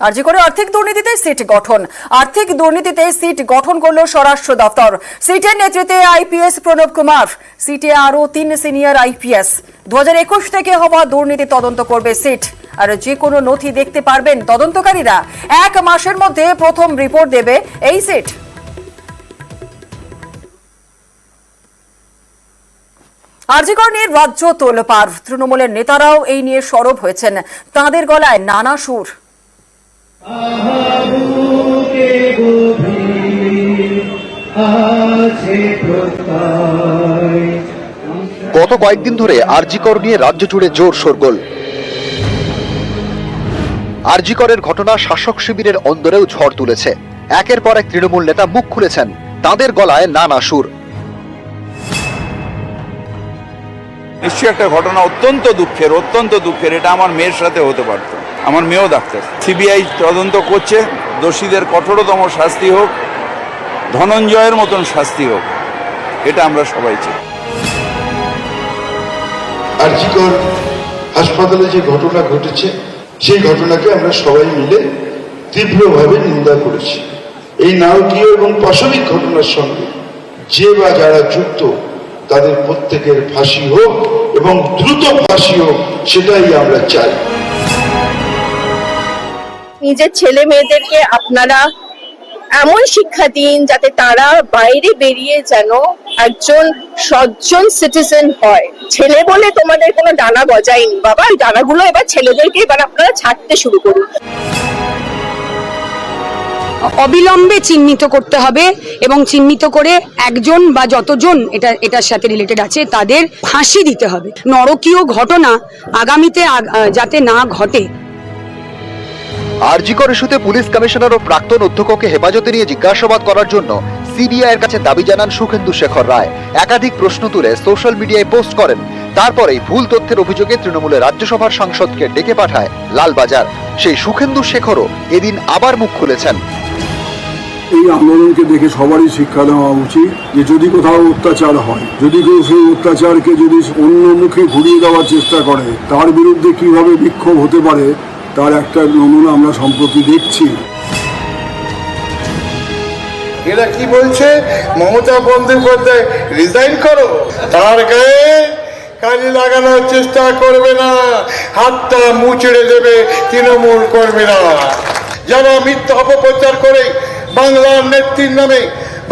আরজি করে আর্থিক দুর্নীতিতে সিট গঠন। আর্থিক দুর্নীতিতে সিট গঠন করল স্বরাষ্ট্র দপ্তর। সিটের নেতৃত্বে আইপিএস প্রণব কুমার, সিটে আরও 3 সিনিয়র আইপিএস। 2021 থেকে হওয়া দুর্নীতি তদন্ত করবে সিট। আর যে কোনো নথি দেখতে পারবেন তদন্তকারীরা। 1 মাসের মধ্যে প্রথম রিপোর্ট দেবে এই সিট। আরজি কর নিয়ে রাজ্য তোলপাড়। তৃণমূলের নেতারাও এই নিয়ে সরব হয়েছেন। তাঁদের গলায় নানা সুর। গত কয়েকদিন ধরে আরজি কর নিয়ে রাজ্য জুড়ে জোর শোরগোল। আরজি করের ঘটনা শাসক শিবিরের অন্দরেও ঝড় তুলেছে। একের পর এক তৃণমূল নেতা মুখ খুলেছেন। তাদের গলায় নানা সুর। নিশ্চয়ই একটা ঘটনা অত্যন্ত দুঃখের। এটা আমার মেয়ের সাথে হতে পারত। আমার মেয়েও ডাক্তার। সিবিআই তদন্ত করছে, দোষীদের কঠোরতম শাস্তি হোক, ধনঞ্জয়ের মতন শাস্তি হোক, এটা আমরা সবাই চাই। আরজি কর হাসপাতালে যে ঘটনা ঘটেছে সেই ঘটনাকে আমরা সবাই মিলে তীব্রভাবে নিন্দা করেছি। এই নারকীয় এবং পাশবিক ঘটনার সঙ্গে যে বা যারা যুক্ত তাদের প্রত্যেকের ফাঁসি হোক এবং দ্রুত ফাঁসি হোক, সেটাই আমরা চাই। নিজের ছেলে মেয়েদেরকে আপনারা এমন শিক্ষা দিন যাতে তারা বাইরে বেরিয়ে যেন একজন সজ্জন সিটিজেন হয়। ছেলে বলে তোমাদের কোনো ডানা গজায়নি বাবা, এই ডানাগুলো এবার ছেলেদেরকে এবার আপনারা ছাড়তে শুরু করুন। অবিলম্বে চিহ্নিত করতে হবে এবং চিহ্নিত করে একজন বা যতজন এটার সাথে রিলেটেড আছে তাদের ফাঁসি দিতে হবে। নরকীয় ঘটনা আগামীতে যাতে না ঘটে। আরজি কর ইস্যুতে পুলিশ কমিশনার ও প্রাক্তন অধ্যক্ষকে হেফাজতে নিয়ে জিজ্ঞাসাবাদ করার জন্য সিবিআইয়ের কাছে দাবি জানান সুখেন্দু শেখর রায়। একাধিক প্রশ্ন তুলে সোশ্যাল মিডিয়ায় পোস্ট করেন। তারপরেই ভুল তথ্যের অভিযোগে তৃণমূলের রাজ্যসভার সাংসদকে ডেকে পাঠায় লালবাজার। সেই সুখেন্দু শেখরও এদিন আবার মুখ খুলেছেন। এই আন্দোলনকে দেখে সবারই শিক্ষা দেওয়া উচিত যে যদি কোথাও অত্যাচার হয়, যদি কেউ সেই অত্যাচারকে যদি অন্য মুখে ঘুরিয়ে দেওয়ার চেষ্টা করে, তার বিরুদ্ধে কিভাবে বিক্ষোভ হতে পারে তার একটা নমুনা আমরা সম্প্রতি দেখছি। এরা কি বলছে? মমতা বন্দ্যোপাধ্যায় রিজাইন করো, তার গায়ে কালি লাগানোর চেষ্টা করবে না, হাতটা মুচড়ে দেবে, তৃণমূল করবে না। যারা মিথ্যা অপপ্রচার করে বাংলার নেত্রীর নামে,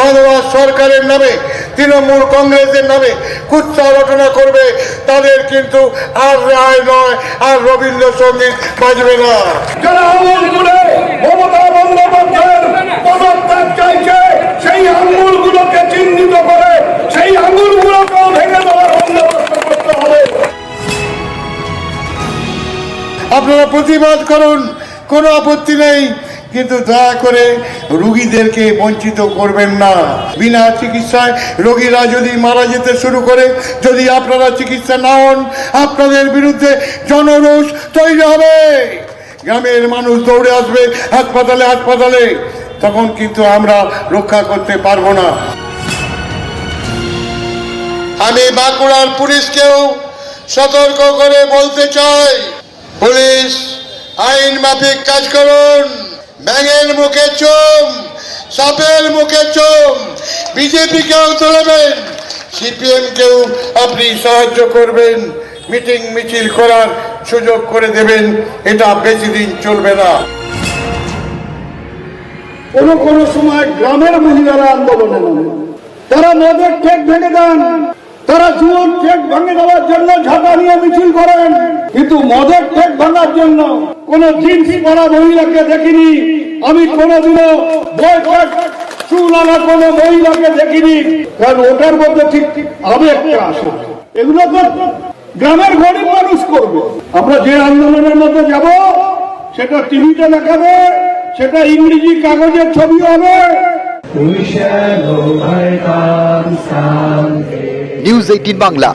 বাংলা সরকারের নামে, তৃণমূল কংগ্রেসের নামে কুৎসা রটনা করবে, তাদের কিন্তু আর রায় নয়, আর রবীন্দ্রসঙ্গীত বাজবে না। যারা আঙুলগুলো মমতা বন্দ্যোপাধ্যায়ের পদত্যাগ চাইছে, সেই আঙুলগুলোকে চিহ্নিত করে সেই আঙুলগুলোকেও ভেঙে দেওয়ার বন্দোবস্ত করতে হবে। আপনারা প্রতিবাদ করুন, কোনো আপত্তি নেই, কিন্তু দয়া করে রোগীদেরকে বঞ্চিত করবেন না। বিনা চিকিৎসায় রোগীরা যদি মারা যেতে শুরু করে, যদি আপনারা চিকিৎসা না হন, আপনাদের বিরুদ্ধে জনরোষ তৈরি হবে। গ্রামের মানুষ দৌড়ে আসবে হাসপাতালে, তখন কিন্তু আমরা রক্ষা করতে পারবো না। আমি বাঁকুড়ার পুলিশকেও সতর্ক করে বলতে চাই, পুলিশ আইন মাফিক কাজ করুন। ব্যাঙের মুখে চুম, সাপের মুখে চুম। বিজেপিকেও তোলাবেন, সিপিএমকেও আপনি সাহায্য করবেন, মিটিং মিছিল করার সুযোগ করে দেবেন। এটা বেশি দিন চলবে না। কোনো সময় গ্রামের মহিলারা আন্দোলনে নামে, তারা মদের ঠেক ভেঙে দেন, তারা জুয়োর ঠেক ভেঙে দেওয়ার জন্য ঝাঁটা নিয়ে মিছিল করেন, কিন্তু মদের ঠেক ভাঙার জন্য কোন জিন্স পরা মহিলাকে দেখিনি। আমি কোনোদিনও বয়কট চুল আনা কোনো মহিলাকে দেখিনি, কারণ ওটার মধ্যে ঠিক আবেগটা আসে। এগুলো তো গ্রামের গরিব মানুষ করবে। আমরা যে আন্দোলনের মধ্যে যাব সেটা টিভিতে দেখাবে, সেটা ইংরেজি কাগজের ছবি হবে। নিউজ 18 বাংলা।